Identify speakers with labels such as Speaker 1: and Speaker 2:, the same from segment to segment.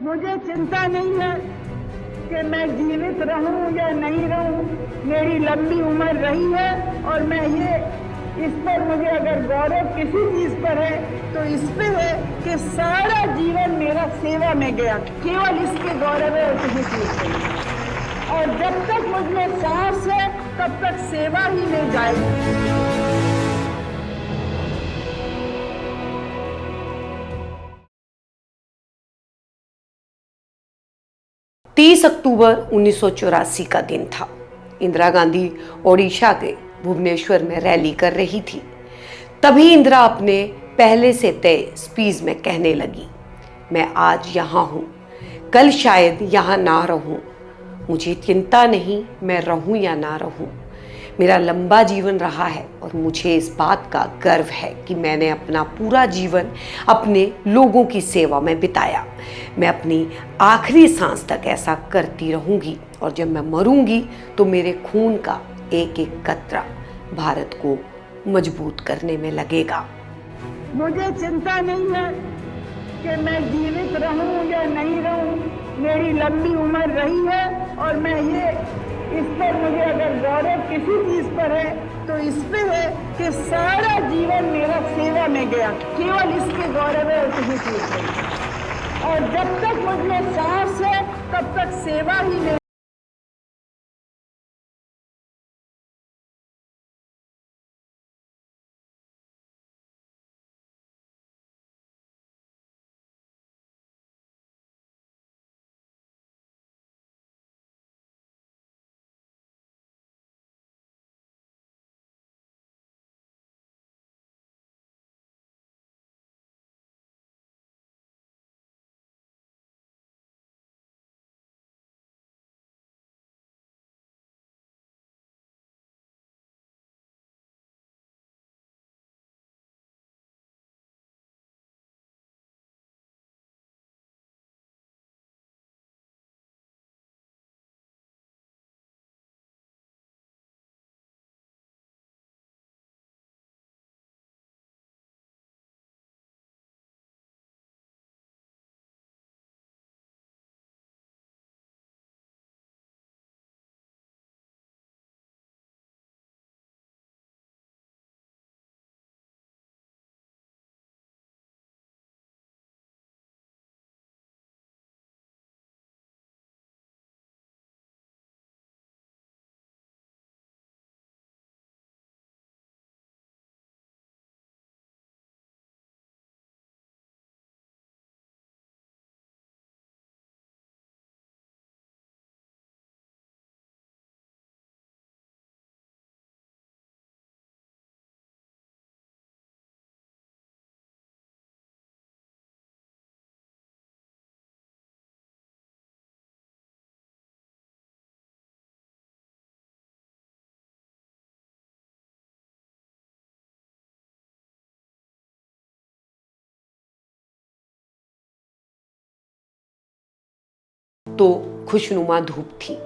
Speaker 1: मुझे चिंता नहीं है कि मैं जीवित रहूं या नहीं रहूं। मेरी लंबी उम्र रही है और मैं ये इस पर मुझे अगर गौरव किसी चीज पर है तो इस पे है कि सारा जीवन मेरा सेवा में गया, केवल इसके गौरव है और किसी चीज पे नहीं। और जब तक मुझमें सांस है तब तक सेवा ही ले जाएगी।
Speaker 2: 30 अक्टूबर 1984 का दिन था। इंदिरा गांधी ओडिशा के भुवनेश्वर में रैली कर रही थी। तभी इंदिरा अपने पहले से तय स्पीच में कहने लगी, मैं आज यहाँ हूँ, कल शायद यहाँ ना रहूँ। मुझे चिंता नहीं मैं रहूँ या ना रहूँ। मेरा लंबा जीवन रहा है और मुझे इस बात का गर्व है कि मैंने अपना पूरा जीवन अपने लोगों की सेवा में बिताया। मैं अपनी आखिरी सांस तक ऐसा करती रहूंगी और जब मैं मरूंगी तो मेरे खून का एक एक कतरा भारत को मजबूत करने में लगेगा।
Speaker 1: मुझे चिंता नहीं है कि मैं जीवित रहूं या नहीं रहूं। मेरी लंबी उम्र रही है और मैं ये इस पर मुझे अगर गौरव किसी चीज पर है तो इस पे है कि सारा जीवन मेरा सेवा में गया, केवल इसके गौरव है और किसी चीज पे नहीं। और जब तक मुझमें सांस है तब तक सेवा ही ले।
Speaker 2: तो खुशनुमा धूप थी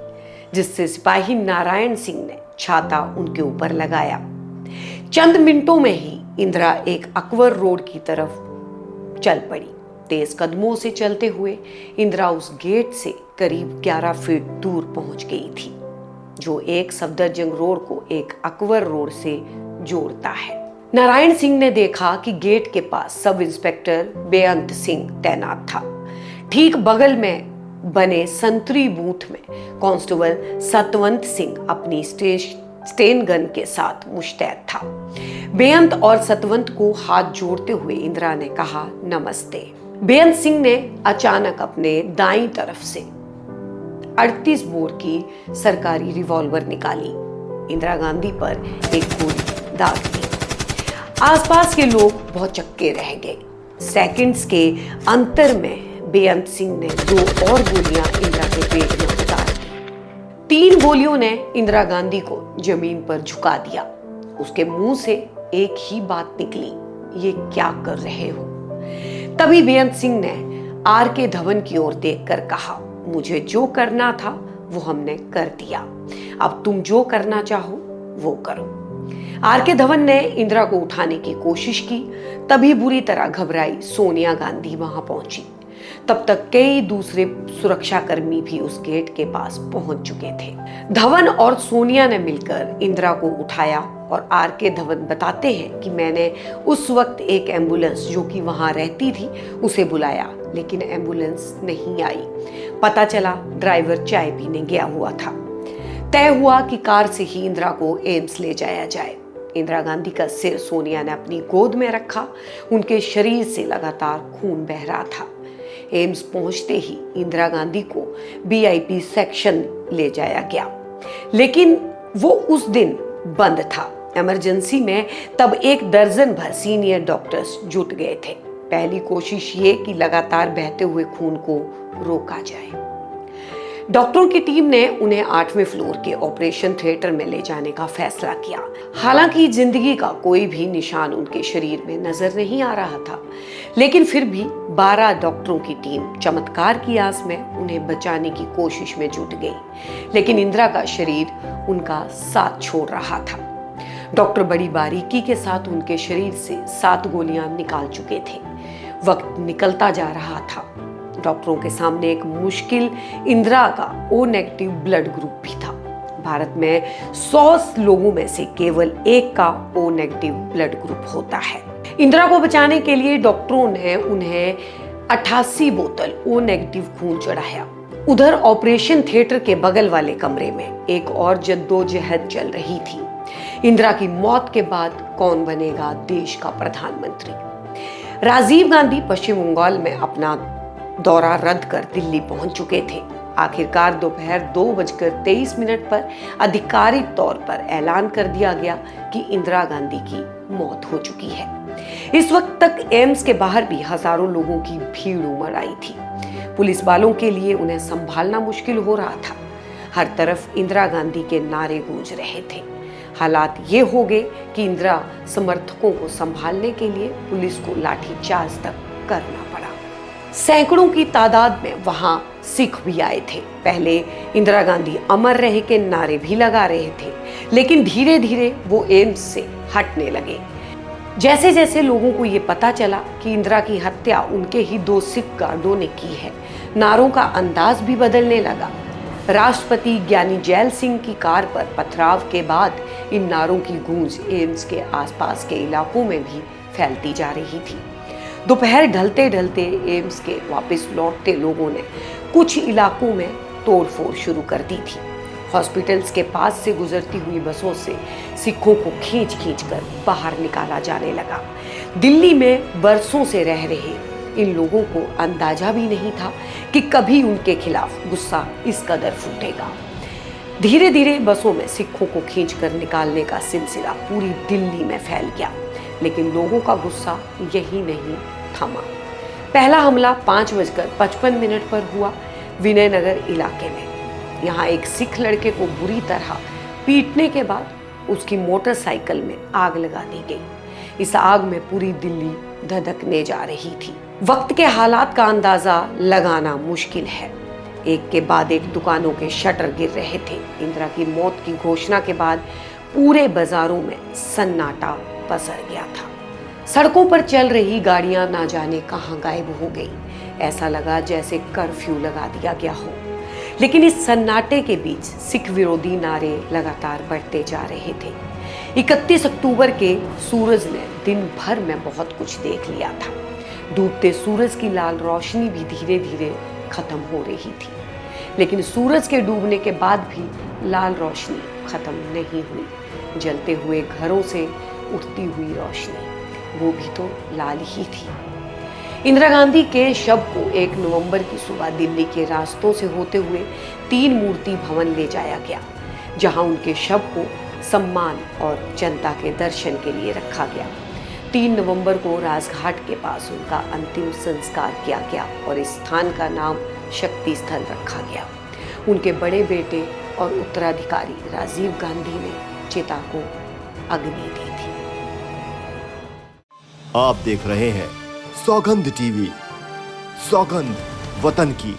Speaker 2: जिससे सिपाही नारायण सिंह ने छाता उनके ऊपर लगाया। चंद मिनटों में ही इंदिरा एक अकबर रोड की तरफ चल पड़ी। तेज कदमों से चलते हुए इंदिरा उस गेट से करीब 11 फीट दूर पहुंच गई थी जो एक सफदरजंग रोड को एक अकबर रोड से जोड़ता है। नारायण सिंह ने देखा कि गेट के पास सब इंस्पेक्टर बेअंत सिंह तैनात था। ठीक बगल में बने संतरी बूथ में कांस्टेबल सतवंत सिंह अपनी स्टेन गन के साथ मुस्तैद था। बेअंत और सतवंत को हाथ जोड़ते हुए इंदिरा ने कहा, नमस्ते। बेअंत सिंह ने अचानक अपने दाईं तरफ से 38 बोर की सरकारी रिवॉल्वर निकाली। इंदिरा गांधी पर एक गोली दाग दी। आसपास के लोग बहुत चक्के रह गए। सेकंड्स के अंतर में बेअंत सिंह ने 2 और गोलियां इंदिरा के पेट में उतार दी। 3 गोलियों ने इंदिरा गांधी को जमीन पर झुका दिया। उसके मुंह से एक ही बात निकली, ये क्या कर रहे हो? तभी बेअंत सिंह ने आर के धवन की ओर देखकर कहा, मुझे जो करना था वो हमने कर दिया, अब तुम जो करना चाहो वो करो। आर के धवन ने इंदिरा को उठाने की कोशिश की। तभी बुरी तरह घबराई सोनिया गांधी वहां पहुंची। तब तक कई दूसरे सुरक्षाकर्मी भी उस गेट के पास पहुंच चुके थे। धवन और सोनिया ने मिलकर इंदिरा को उठाया और आर.के. धवन बताते हैं कि मैंने उस वक्त एक एम्बुलेंस जो कि वहां रहती थी उसे बुलाया, लेकिन एम्बुलेंस नहीं आई। पता चला ड्राइवर चाय पीने गया हुआ था। तय हुआ कि कार से ही इंदिरा को एम्स ले जाया जाए। इंदिरा गांधी का सिर सोनिया ने अपनी गोद में रखा। उनके शरीर से लगातार खून बह रहा था। एम्स पहुंचते ही इंदिरा गांधी को VIP सेक्शन ले जाया गया, लेकिन वो उस दिन बंद था। इमरजेंसी में तब 1 दर्जन भर सीनियर डॉक्टर्स जुट गए थे। पहली कोशिश ये कि लगातार बहते हुए खून को रोका जाए। डॉक्टरों की टीम ने उन्हें 8वें फ्लोर के ऑपरेशन थिएटर में ले जाने का फैसला किया। हालांकि जिंदगी का कोई भी निशान उनके शरीर में नजर नहीं आ रहा था, लेकिन फिर भी 12 डॉक्टरों की टीम चमत्कार की आस में उन्हें बचाने की कोशिश में जुट गई। लेकिन इंदिरा का शरीर उनका साथ छोड़ रहा था। डॉक्टर बड़ी बारीकी के साथ उनके शरीर से 7 गोलियां निकाल चुके थे। वक्त निकलता जा रहा था। डॉक्टरों के सामने एक मुश्किल इंदिरा का O नेगेटिव ब्लड ग्रुप भी था। भारत में 100 लोगों में से केवल 1 का O नेगेटिव ब्लड ग्रुप होता है। इंदिरा को बचाने के लिए डॉक्टरों ने उन्हें 88 बोतल O नेगेटिव खून चढ़ाया। उधर ऑपरेशन थिएटर के बगल वाले कमरे में एक और जद्दोजहद चल रही थी। इंदिरा की मौत के बाद कौन बनेगा देश का प्रधानमंत्री? राजीव गांधी पश्चिम बंगाल में अपना दौरा रद्द कर दिल्ली पहुंच चुके थे। आखिरकार दोपहर 2:23 पर आधिकारिक तौर पर ऐलान कर दिया गया कि इंदिरा गांधी की मौत हो चुकी है। इस वक्त तक एम्स के बाहर भी हजारों लोगों की भीड़ उमड़ आई थी। पुलिस वालों के लिए उन्हें संभालना मुश्किल हो रहा था। हर तरफ इंदिरा गांधी के नारे गूंज रहे थे। हालात ये हो गए कि इंदिरा समर्थकों को संभालने के लिए पुलिस को लाठीचार्ज तक करना पड़ा। सैकड़ों की तादाद में वहां सिख भी आए थे। पहले इंदिरा गांधी अमर रहे के नारे भी लगा रहे थे, लेकिन धीरे धीरे वो एम्स से हटने लगे। जैसे जैसे लोगों को ये पता चला कि इंदिरा की हत्या उनके ही 2 सिख गार्डों ने की है, नारों का अंदाज भी बदलने लगा। राष्ट्रपति ज्ञानी जैल सिंह की कार पर पथराव के बाद इन नारों की गूंज एम्स के आसपास के इलाकों में भी फैलती जा रही थी। दोपहर ढलते ढलते एम्स के वापस लौटते लोगों ने कुछ इलाकों में तोड़फोड़ शुरू कर दी थी। हॉस्पिटल्स के पास से गुजरती हुई बसों से सिखों को खींच खींच कर बाहर निकाला जाने लगा। दिल्ली में बरसों से रह रहे इन लोगों को अंदाजा भी नहीं था कि कभी उनके खिलाफ गुस्सा इस कदर फूटेगा। धीरे धीरे बसों में सिखों को खींचकर निकालने का सिलसिला पूरी दिल्ली में फैल गया, लेकिन लोगों का गुस्सा यही नहीं थमा। पहला हमला 5:55 पर हुआ विनय नगर इलाके में। यहाँ एक सिख लड़के को बुरी तरह पीटने के बाद उसकी मोटरसाइकिल में आग लगा दी गई। इस आग में पूरी दिल्ली धधकने जा रही थी। वक्त के हालात का अंदाजा लगाना मुश्किल है। एक के बाद एक दुकानों के शटर गिर रहे थे। इंदिरा की मौत की घोषणा के बाद पूरे बाजारों में सन्नाटा पसर गया था। सड़कों पर चल रही गाड़ियां ना जाने कहां गायब हो गई। ऐसा लगा जैसे कर्फ्यू लगा दिया गया हो। लेकिन इस सन्नाटे के बीच सिख विरोधी नारे लगातार बढ़ते जा रहे थे। 31 अक्टूबर के सूरज ने दिन भर में बहुत कुछ देख लिया था। डूबते सूरज की लाल रोशनी भी धीरे धीरे खत्म हो रही थी, लेकिन सूरज के डूबने के बाद भी लाल रोशनी खत्म नहीं हुई। जलते हुए घरों से उठती हुई रोशनी, वो भी तो लाल ही थी। इंदिरा गांधी के शव को 1 नवंबर की सुबह दिल्ली के रास्तों से होते हुए 3 मूर्ति भवन ले जाया गया, जहां उनके शव को सम्मान और जनता के दर्शन के लिए रखा गया। 3 नवंबर को राजघाट के पास उनका अंतिम संस्कार किया गया और इस स्थान का नाम शक्ति स्थल रखा गया। उनके बड़े बेटे और उत्तराधिकारी राजीव गांधी ने चिता को अग्नि दी थी।
Speaker 3: आप देख रहे हैं सौगंध टीवी, सौगंध वतन की।